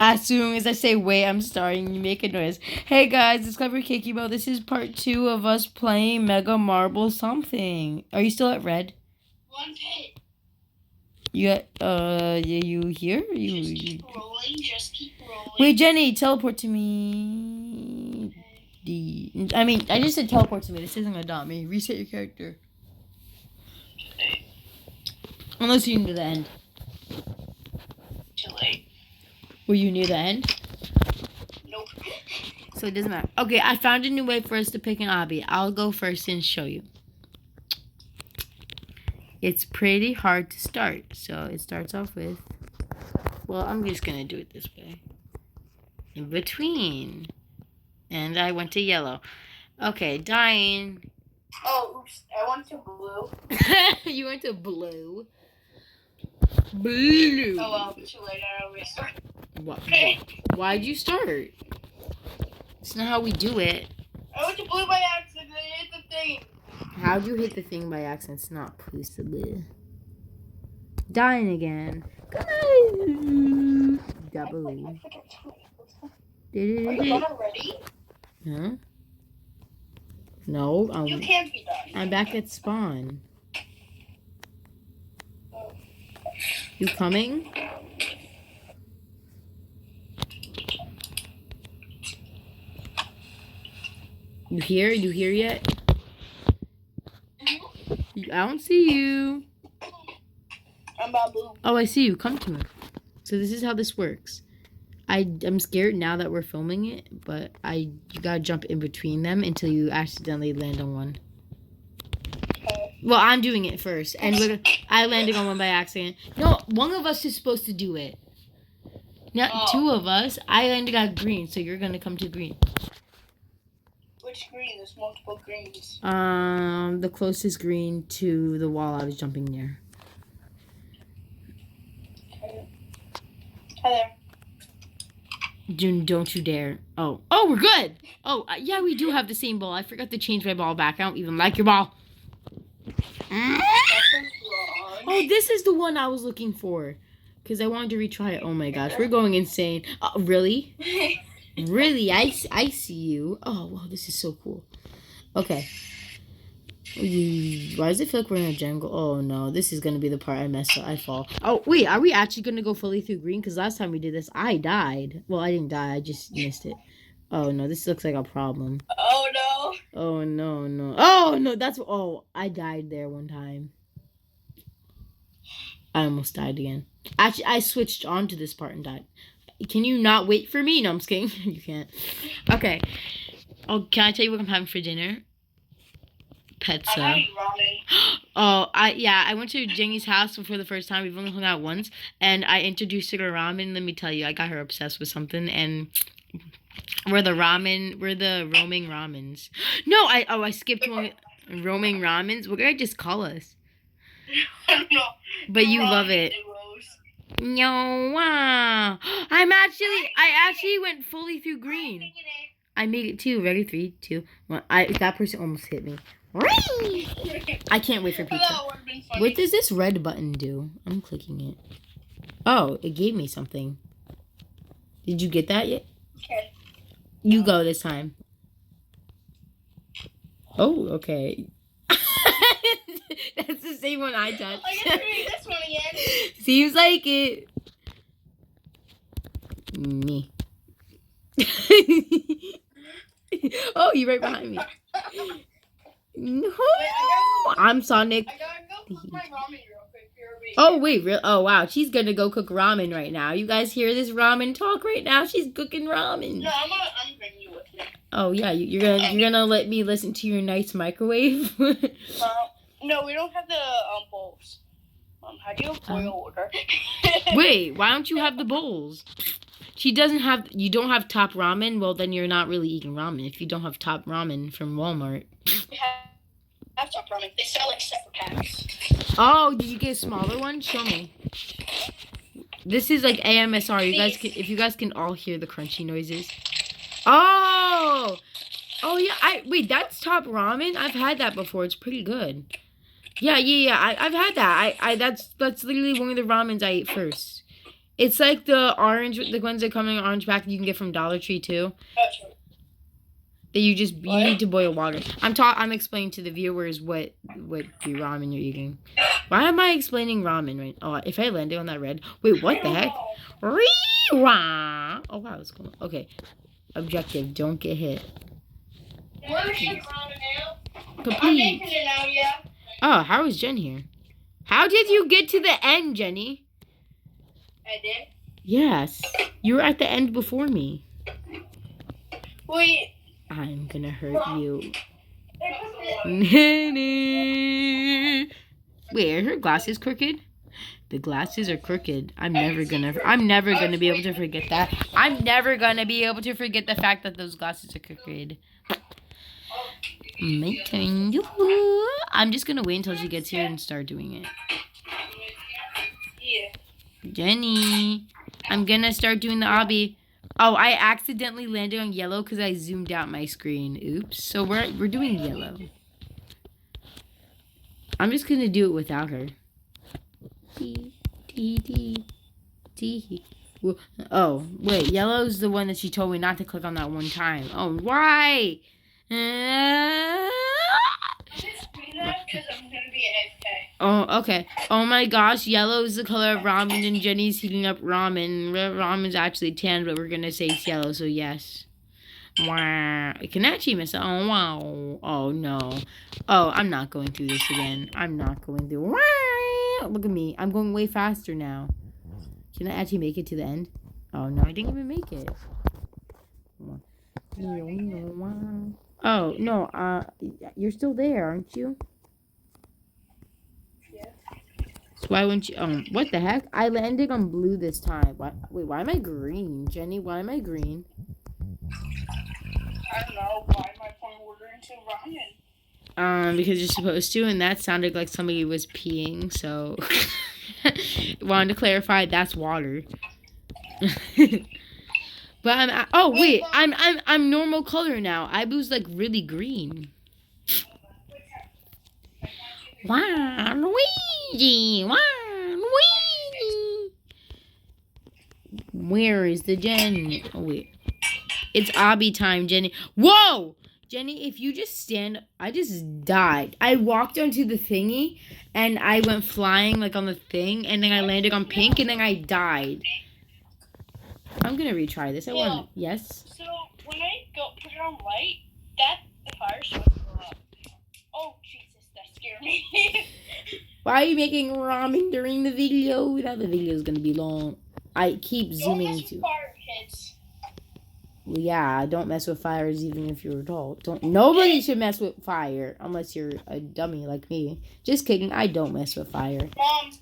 As soon as I say wait, I'm starting. You make a noise. Hey guys, it's Clever Kikimo. This is part 2 of us playing Mega Marble something. Are you still at red? One pit. You here? Just keep rolling. Just keep rolling. Wait, Jenny, teleport to me. I just said teleport to me. This isn't adopt me. Reset your character. Unless you're near the end. Too late. Were you near the end? Nope. So it doesn't matter. Okay, I found a new way for us to pick an obby. I'll go first and show you. It's pretty hard to start. So it starts off with... Well, I'm just going to do it this way. In between. And I went to yellow. Okay, dying. Oh, oops. I went to blue. You went to blue. Blue. Oh, well, too late. I already started. Why'd you start? It's not how we do it. I went to blue by accident. I hit the thing. How'd you hit the thing by accident? It's not possible. Dying again. Double. Are you done already? Huh? No. You can't be done. I'm back at spawn. You coming? You here? You here yet? I don't see you. I'm Babu. Oh, I see you. Come to me. So this is how this works. I'm scared now that we're filming it, but you gotta jump in between them until you accidentally land on one. Well, I'm doing it first, and I landed on one by accident. No, one of us is supposed to do it. Not two of us. I landed on green, so you're gonna come to green. Which green? There's multiple greens. The closest green to the wall I was jumping near. Okay. Hi there. June, don't you dare. Oh, we're good. Oh, yeah, we do have the same ball. I forgot to change my ball back. I don't even like your ball. Oh, this is the one I was looking for. Because I wanted to retry it. Oh my gosh, we're going insane. Really? Really? I see you. Oh, wow, this is so cool. Okay. Why does it feel like we're in a jungle? Oh no, this is going to be the part I mess up. I fall. Oh, wait, are we actually going to go fully through green? Because last time we did this, I died. Well, I didn't die. I just missed it. Oh no, this looks like a problem. Oh no. Oh no. Oh no, I died there one time. I almost died again. Actually, I switched on to this part and died. Can you not wait for me? No, I'm just kidding. You can't. Okay. Oh, can I tell you what I'm having for dinner? Pizza. I'm having ramen. Oh, I went to Jenny's house for the first time. We've only hung out once, and I introduced her to ramen. Let me tell you, I got her obsessed with something, and we're the roaming ramens. No, I skipped one. Roaming ramens. What did I just call us? I don't know. But you love it. No, wow. I actually went fully through green. I made it too. Ready? 3, 2, 1. That person almost hit me. I can't wait for pizza. What does this red button do? I'm clicking it. Oh, it gave me something. Did you get that yet? Okay. You go this time. Oh, okay. That's the same one I touched. I get to read this one again. Seems like it. Me. Oh, you're right behind me. No, I'm Sonic. I gotta go cook my ramen real quick. Oh wait, oh wow, she's gonna go cook ramen right now. You guys hear this ramen talk right now? She's cooking ramen. No, I'm bringing you with me. Oh yeah, you're gonna let me listen to your nice microwave. No, we don't have the bowls. How do you boil order? Wait, why don't you have the bowls? You don't have top ramen? Well, then you're not really eating ramen if you don't have top ramen from Walmart. We have top ramen. They sell like separate packs. Oh, did you get a smaller one? Show me. This is like AMSR. If you guys can all hear the crunchy noises. Oh yeah. Wait, that's top ramen. I've had that before. It's pretty good. Yeah. I've had that. That's literally one of the ramens I ate first. It's like the orange, the ones that come in an orange pack you can get from Dollar Tree too. Oh, sure. That you need to boil water. I'm explaining to the viewers what the ramen you're eating. Why am I explaining ramen right? Oh, if I landed on that red. Wait, what the heck? Oh wow, that's cool. Okay. Objective, don't get hit. Where's the ramen now? I'm Complete. making it now, yeah. Oh, how is Jen here? How did you get to the end, Jenny? I did. Yes. You were at the end before me. Wait. I'm gonna hurt you. Wait, are her glasses crooked? The glasses are crooked. I'm never gonna be able to forget that. I'm never gonna be able to forget the fact that those glasses are crooked. My turn. I'm just gonna wait until she gets here and start doing it. Yeah. Jenny, I'm gonna start doing the obby. Oh, I accidentally landed on yellow because I zoomed out my screen. Oops. So we're doing yellow. I'm just gonna do it without her. Oh, wait. Yellow's the one that she told me not to click on that one time. Oh, why? Because I'm gonna be AFK. Oh, okay. Oh my gosh, yellow is the color of ramen, and Jenny's heating up ramen. Ramen's actually tan, but we're gonna say it's yellow, so yes. Wow. I can actually miss it. Oh, wow. Oh, no. Oh, I'm not going through this again. I'm not going through. Wow. Look at me. I'm going way faster now. Can I actually make it to the end? Oh, no, I didn't even make it. Oh, no. You're still there, aren't you? Yeah. So why wouldn't you? What the heck? I landed on blue this time. Wait, why am I green? Jenny, why am I green? I don't know. Why am I pouring water into ramen? Because you're supposed to, and that sounded like somebody was peeing, so wanted to clarify that's water. But I'm normal color now. Ibu's like really green. Wow, Luigi! Wow, Luigi! Where is the Jen? Oh wait. It's obby time, Jenny. Whoa! Jenny, if you just stand... I just died. I walked onto the thingy, and I went flying, like, on the thing, and then I landed on pink, and then I died. I'm gonna retry this. I want... Yes? So, when I put it on light, the fire starts to go up. Oh, Jesus, that scared me. Why are you making ramen during the video? Now the video is gonna be long. I keep zooming to... Fire hits. Well, yeah, don't mess with fires even if you're adult. Nobody should mess with fire unless you're a dummy like me. Just kidding, I don't mess with fire. Mom,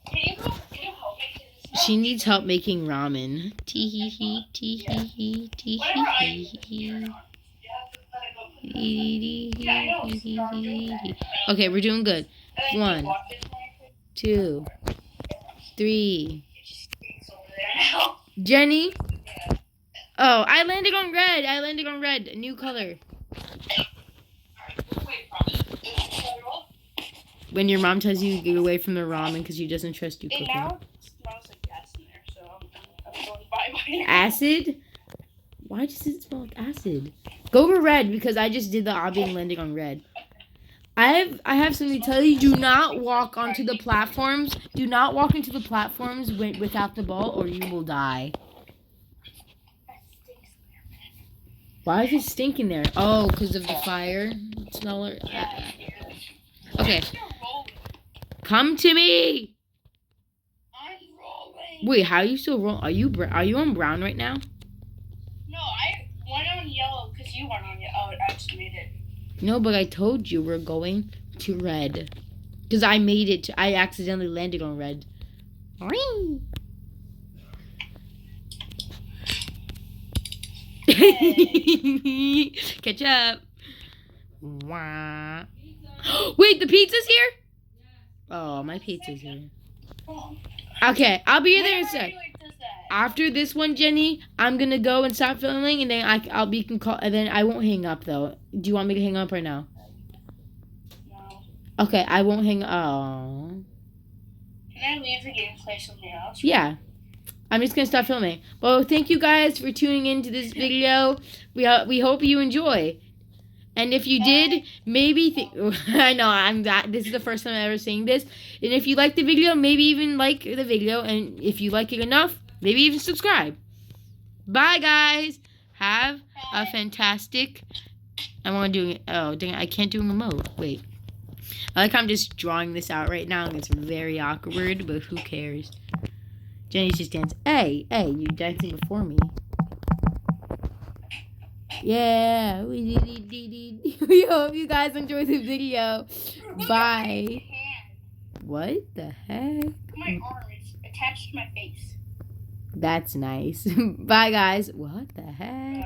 can you help me? She needs help making ramen. Tee-hee-hee, tee-hee-hee, tee-hee-hee. Okay, we're doing good. 1, 2, 3. Jenny? Oh, I landed on red. A new color. When your mom tells you to get away from the ramen because she doesn't trust you cooking. It now smells like gas in there, so I'm going bye-bye. Acid? Why does it smell like acid? Go to red because I just did the obby and landing on red. I have something to tell you. Do not walk onto the platforms. Do not walk into the platforms without the ball or you will die. Why is it stinking there? Oh, because of the fire smeller. Okay. Come to me. I'm rolling. Wait, how are you still rolling? Are you on brown right now? No, I went on yellow because you went on yellow. Oh, I just made it. No, but I told you we're going to red. Because I made it. I accidentally landed on red. Ring. Catch up. Wah. Wait, the pizza's here? Oh, my pizza's here. Okay, I'll be there in a sec. After this one, Jenny, I'm gonna go and stop filming, and then I'll be call, and then I won't hang up though. Do you want me to hang up right now? No. Okay, I won't hang up. Oh. Can I leave the game and play something else? Yeah. I'm just gonna stop filming. Well, thank you guys for tuning into this video. We hope you enjoy. And if you did, maybe I know this is the first time I'm ever saying this. And if you like the video, maybe even like the video. And if you like it enough, maybe even subscribe. Bye, guys. Have a fantastic. I want to do it. Oh, dang! I can't do an emote. Wait. I like how I'm just drawing this out right now, and it's very awkward. But who cares? Jenny's just dancing. Hey, you're dancing before me. Yeah. We hope you guys enjoyed the video. Bye. What the heck? My arm is attached to my face. That's nice. Bye, guys. What the heck?